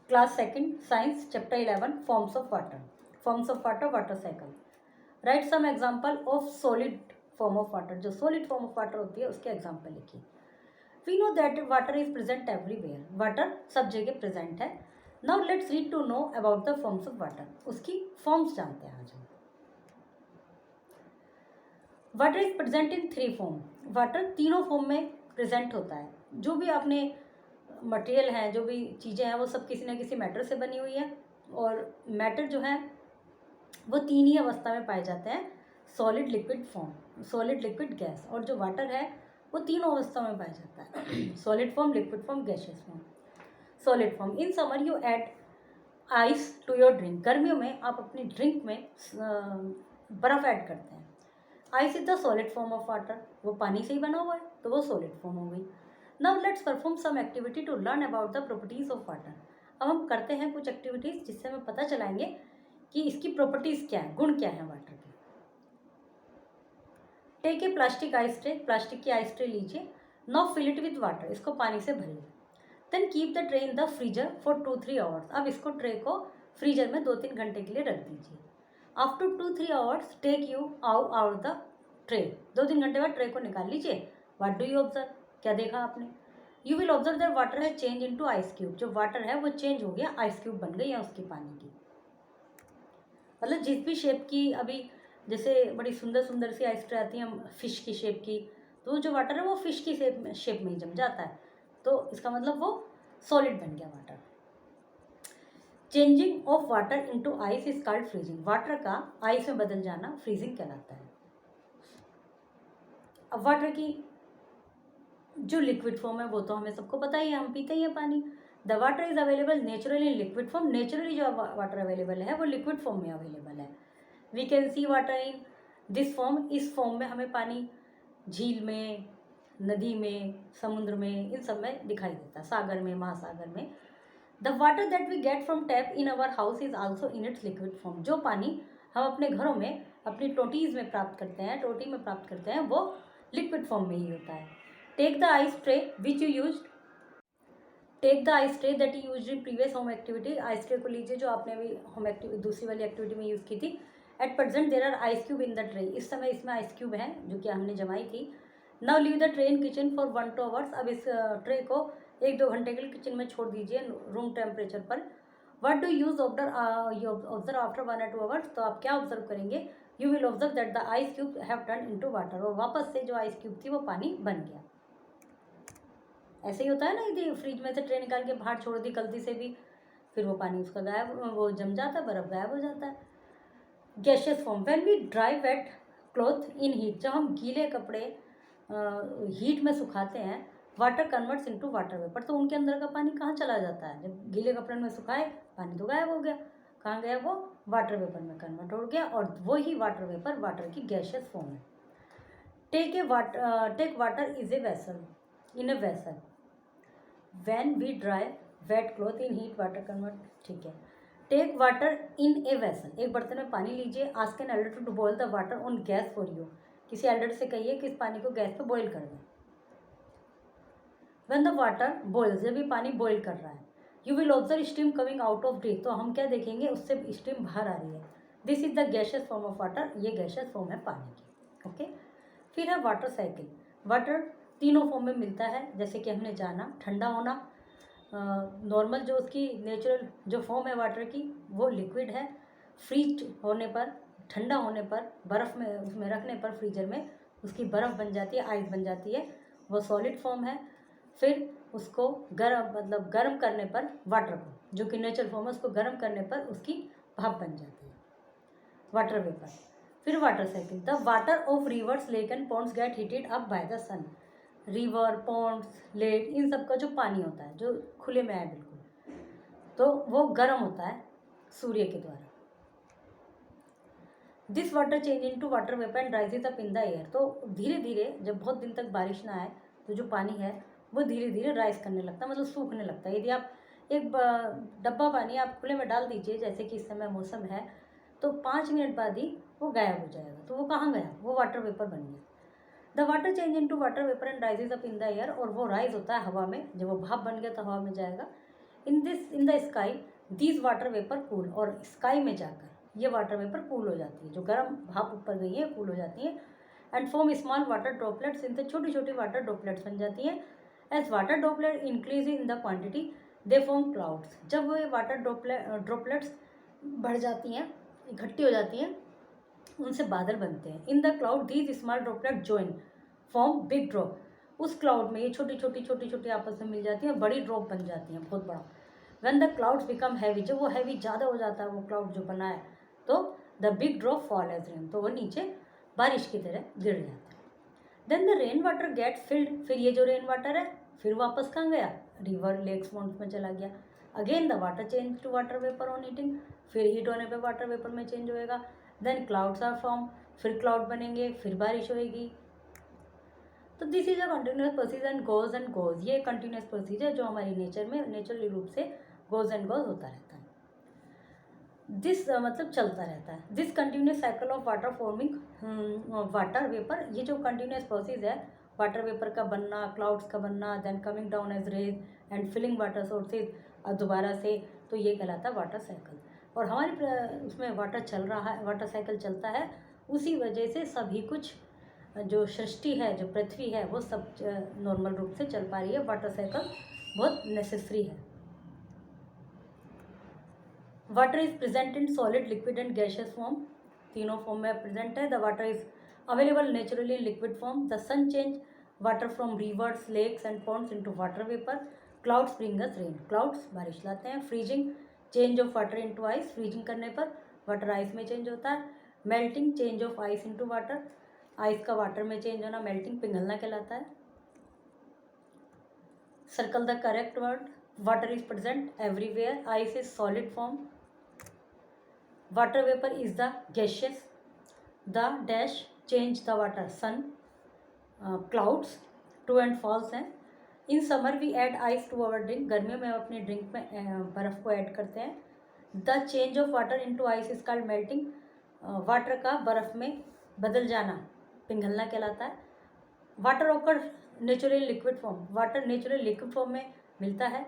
Class second science chapter 11 forms of water water cycle. Write some example of solid form of water. जो solid form of water होती है उसके example लिखिए। We know that water is present everywhere. Water सब जगह present है। Now let's read to know about the forms of water. उसकी forms जानते हैं आज हम। Water is present in 3 form. Water तीनों फॉर्म में प्रेजेंट होता है। जो भी आपने मटेरियल हैं, जो भी चीज़ें हैं, वो सब किसी न किसी मैटर से बनी हुई है। और मैटर जो है वो 3 ही अवस्था में पाए जाते हैं, solid, liquid form, solid, liquid, gas. और जो वाटर है वो तीनों अवस्था में पाया जाता है, solid form, liquid form, gaseous form. Solid form. In summer you add ice to your drink. गर्मियों में आप अपनी ड्रिंक में बर्फ़ ऐड करते हैं। Ice is the solid form of water. वो पानी से ही बना हुआ है तो वो सॉलिड फॉर्म हो गई। Now let's perform some activity to learn about the properties of water. अब हम करते हैं कुछ एक्टिविटीज़ जिससे हमें पता चलाएंगे कि इसकी प्रॉपर्टीज़ क्या है, गुण क्या है वाटर के। Take a plastic ice tray. Plastic की आइस ट्रे लीजिए। Now fill it with water. इसको पानी से भरिए। Then keep the tray in the freezer for 2-3 hours. अब इसको ट्रे को फ्रीजर में 2-3 घंटे के लिए रख दीजिए। After 2-3 hours take you out the tray. 2-3 घंटे बाद ट्रे को निकाल लीजिए। What do you observe? क्या देखा आपने? You will observe that water है चेंज इनटू आइस क्यूब। जो वाटर है वो चेंज हो गया, आइस क्यूब बन गई है उसकी पानी की। मतलब जिस भी शेप की, अभी जैसे बड़ी सुंदर सुंदर सी आइस ट्रे आती हैं फिश की शेप की, तो जो वाटर है वो फिश की शेप में ही जम जाता है। तो इसका मतलब वो सॉलिड बन गया water. Changing of water into ice is called freezing. Water का आइस में बदल जाना फ्रीजिंग कहलाता है। अब वाटर की जो लिक्विड फॉर्म है वो तो हमें सबको पता ही है, हम पीते ही हैं पानी। The water is available naturally in liquid form. Naturally जो वाटर अवेलेबल है वो लिक्विड फॉर्म में अवेलेबल है। We can see water in this form. इस फॉर्म में हमें पानी झील में, नदी में, समुद्र में, इन सब में दिखाई देता है, सागर में, महासागर में। The water that we get from tap in our house is also in its liquid form. जो पानी हम अपने घरों में अपनी टोटीज में प्राप्त करते हैं, टोटी में प्राप्त करते हैं, वो लिक्विड फॉर्म में ही होता है। Take the ice tray which you use. Take the ice tray that you use in previous home activity. Ice tray को लीजिए जो आपने अभी होम एक्टिविटी, दूसरी वाली एक्टिविटी में यूज़ की थी। At present there are ice cube in the tray. इस समय इसमें आइस क्यूब हैं जो कि हमने जमाई थी। Now leave the tray in kitchen for 1-2 hours. अब इस ट्रे को 1-2 घंटे के लिए किचन में छोड़ दीजिए रूम टेम्परेचर पर। What do use observe after 1 or 2 hours. तो आप क्या ऑब्जर्व करेंगे? You will observe that the ice cube have turn into water. और वापस से जो आइस क्यूब थी वो पानी बन गया। ऐसे ही होता है ना, यदि फ्रिज में से ट्रे निकाल के बाहर छोड़ दी गलती से भी, फिर वो पानी उसका गायब, वो जम जाता है, बर्फ गायब हो जाता है। Gaseous form. When we dry wet cloth in heat. जब हम गीले कपड़े हीट में सुखाते हैं, water converts into water vapour. तो उनके अंदर का पानी कहाँ चला जाता है? जब गीले कपड़े में सुखाए, पानी तो गायब हो गया। कहाँ गया वो? वाटर वेपर में कन्वर्ट हो गया। और वही वाटर वेपर वाटर की गैशियस फॉर्म है। Take water is a vessel in a vessel. When we dry wet cloth in heat water convert। ठीक है। Take water in a vessel. एक बर्तन में पानी लीजिए। Ask an elder to boil the water on gas for you. किसी elder से कहिए कि इस पानी को गैस पे बॉईल कर दें। When the water boils. जब भी पानी बॉईल कर रहा है, you will observe steam coming out of drip. तो हम क्या देखेंगे? उससे स्टीम बाहर आ रही है। This is the gaseous form of water. ये गैशियस फॉर्म है पानी की। ओके। फिर है वाटर साइकिल। वाटर तीनों फॉर्म में मिलता है, जैसे कि हमने जाना। ठंडा होना, नॉर्मल जो उसकी नेचुरल जो फॉर्म है वाटर की, वो लिक्विड है। फ्रीज होने पर, ठंडा होने पर, बर्फ़ में उसमें रखने पर फ्रीजर में उसकी बर्फ़ बन जाती है, आइस बन जाती है, वो सॉलिड फॉर्म है। फिर उसको गर्म करने पर, वाटर को, जो कि नेचुरल फॉर्म है, उसको गर्म करने पर उसकी भाप बन जाती है, वाटर वेपर। फिर water cycle. The water of rivers, lake and ponds get heated up by the sun. River, ponds, lake, इन सब का जो पानी होता है जो खुले में है बिल्कुल, तो वो गर्म होता है सूर्य के द्वारा। This water change into water vapour and rises up in the air. तो धीरे धीरे, जब बहुत दिन तक बारिश ना आए, तो जो पानी है वो धीरे धीरे राइज करने लगता है, मतलब सूखने लगता है। यदि आप एक डब्बा पानी आप खुले में डाल दीजिए, जैसे कि इस समय मौसम है, तो 5 मिनट बाद ही वो गायब हो जाएगा। तो वो कहाँ गया? वो वाटर वेपर बन गया। The water change into water vapour and rises up in the air. और वो राइज होता है हवा में। जब वो भाप बन गया तो हवा में जाएगा। In the sky these water vapour cool, और स्काई में जाकर ये वाटर वेपर कूल हो जाती है, जो गर्म भाप ऊपर गई है कूल हो जाती है। And form small water droplets, इनसे छोटी छोटी वाटर ड्रॉपलेट्स बन जाती हैं। As water droplet increase in the quantity they form clouds, जब वो वाटर ड्रॉपलेट्स बढ़ जाती हैं, इकट्ठी हो जाती हैं, उनसे बादल बनते हैं। In the cloud these small droplet join form big drop, उस क्लाउड में ये छोटी छोटी आपस में मिल जाती हैं, बड़ी ड्रॉप बन जाती हैं, बहुत बड़ा। When the clouds become heavy, जब वो हैवी ज़्यादा हो जाता है वो क्लाउड जो बना है, तो the big drop fall as rain, तो वो नीचे बारिश की तरह गिर जाता है। Then the rain water gets filled, फिर ये जो रेन वाटर है फिर वापस कहाँ गया, रिवर लेक्स पॉन्ड्स में चला गया। Again the water change to water vapour on heating, फिर हीट होने पे वाटर वेपर में चेंज होएगा। देन क्लाउड्स आर फॉर्म, फिर क्लाउड बनेंगे, फिर बारिश होएगी। तो this is a continuous procedure and goes, ये कंटिन्यूस प्रोसीजर जो हमारी नेचर में नेचुरली रूप से गोज एंड गोज होता रहता है। दिस मतलब चलता रहता है। This continuous cycle of water forming water vapour, ये जो कंटिन्यूस प्रोसेस है वाटर वेपर का बनना, क्लाउड्स का बनना, then coming down as rays and filling water sources दोबारा से, तो ये कहलाता है वाटर साइकिल। और हमारी उसमें वाटर चल रहा है, वाटर साइकिल चलता है, उसी वजह से सभी कुछ जो सृष्टि है, जो पृथ्वी है, वो सब नॉर्मल रूप से चल पा रही है। वाटर साइकिल बहुत नेसेसरी है। Water is present in solid, liquid and gaseous form, तीनों फॉर्म में प्रेजेंट है। The water is available naturally in liquid form. The sun change water from rivers, lakes and ponds into water vapour. Clouds bring us rain, clouds बारिश लाते हैं। Freezing change of water into ice, freezing करने पर water ice में change होता है। Melting change of ice into water, ice का water में चेंज होना मेल्टिंग, पिघलना कहलाता है। Circle the correct word, water is present everywhere, ice is solid form, water vapour is the gaseous, the dash change the water, sun, clouds, true and false हैं। In summer we add ice to our drink, गर्मियों में हम अपने drink में बर्फ़ को add करते हैं। The change of water into ice is called melting, water का बर्फ़ में बदल जाना पिघलना कहलाता है। Water occur natural liquid form, water natural liquid form में मिलता है।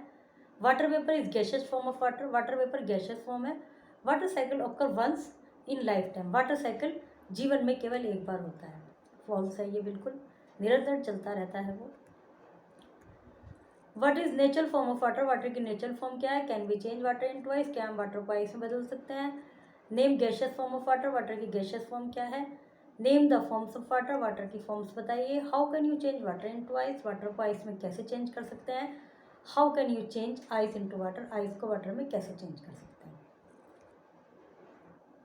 Water vapour is gaseous form of water, water vapour gaseous form है। Water cycle occur once in life time, water cycle जीवन में केवल एक बार होता है। फॉल्स है ये, बिल्कुल निरंतर चलता रहता है वो। What is natural form of water, water की नेचुरल फॉर्म क्या है। Can we change water into ice, क्या हम वाटर को आइस में बदल सकते हैं। Name gaseous form of water, water की गैशियस फॉर्म क्या है। Name the forms of water, water की फॉर्म्स बताइए। How can you change water into ice, water को आइस में कैसे चेंज कर सकते हैं। How can you change ice into water, ice को वाटर में कैसे चेंज कर सकते हैं।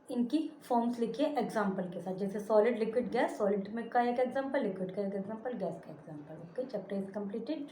इनकी फॉर्म्स लिखिए एग्जाम्पल के साथ, जैसे सॉलिड, लिक्विड, गैस। सॉलिड में का एक एग्जाम्पल, लिक्विड का एक एग्जाम्पल, गैस का example. Okay, chapter is completed.